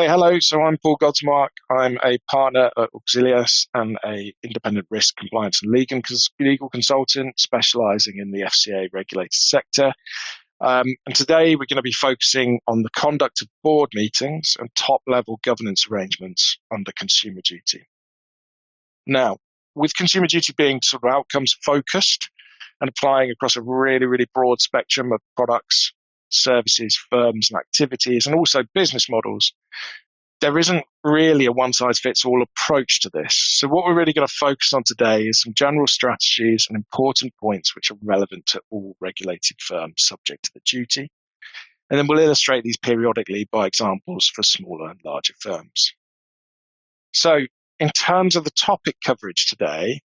Hello. So I'm Paul Godsmark. I'm a partner at Auxilius and a independent risk compliance and legal consultant specializing in the FCA regulated sector. And today we're going to be focusing on the conduct of board meetings and top-level governance arrangements under consumer duty. Now, with consumer duty being sort of outcomes focused and applying across a really broad spectrum of products, services, firms and activities, and also business models, there isn't really a one-size-fits-all approach to this. So what we're really going to focus on today is some general strategies and important points which are relevant to all regulated firms subject to the duty. And then we'll illustrate these periodically by examples for smaller and larger firms. So in terms of the topic coverage today,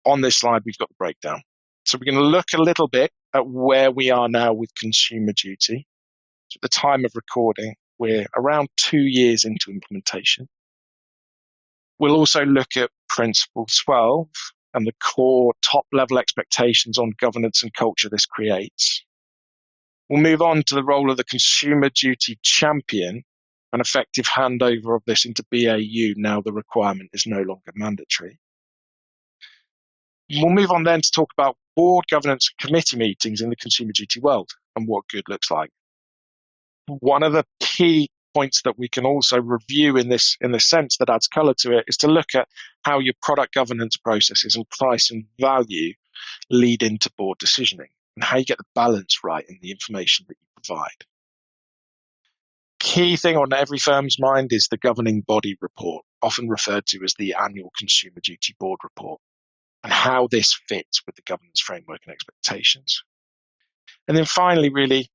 on this slide, we've got the breakdown. So we're going to look a little bit at where we are now with consumer duty. So at the time of recording, we're around 2 years into implementation. We'll also look at Principle 12 and the core top-level expectations on governance and culture this creates. We'll move on to the role of the consumer duty champion, an effective handover of this into BAU now the requirement is no longer mandatory. We'll move on then to talk about board governance and committee meetings in the consumer duty world and what good looks like. One of the key points that we can also review in this sense that adds colour to it is to look at how your product governance processes and price and value lead into board decisioning and how you get the balance right in the information that you provide. Key thing on every firm's mind is the governing body report, often referred to as the annual consumer duty board report, and how this fits with the governance framework and expectations. And then finally, really,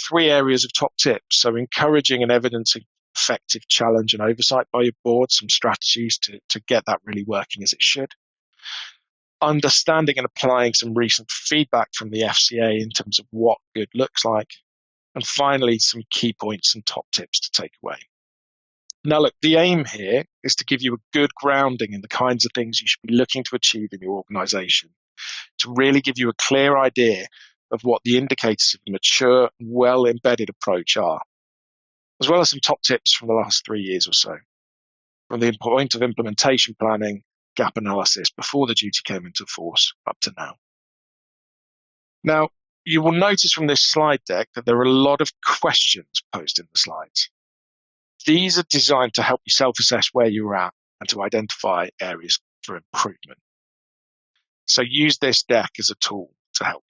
3 areas of top tips. So encouraging and evidencing effective challenge and oversight by your board, some strategies to get that really working as it should. Understanding and applying some recent feedback from the FCA in terms of what good looks like. And finally, some key points and top tips to take away. Now, look, the aim here is to give you a good grounding in the kinds of things you should be looking to achieve in your organization, to really give you a clear idea of what the indicators of a mature, well-embedded approach are, as well as some top tips from the last 3 years or so, from the point of implementation planning, gap analysis before the duty came into force up to now. Now, you will notice from this slide deck that there are a lot of questions posed in the slides. These are designed to help you self-assess where you're at and to identify areas for improvement. So use this deck as a tool to help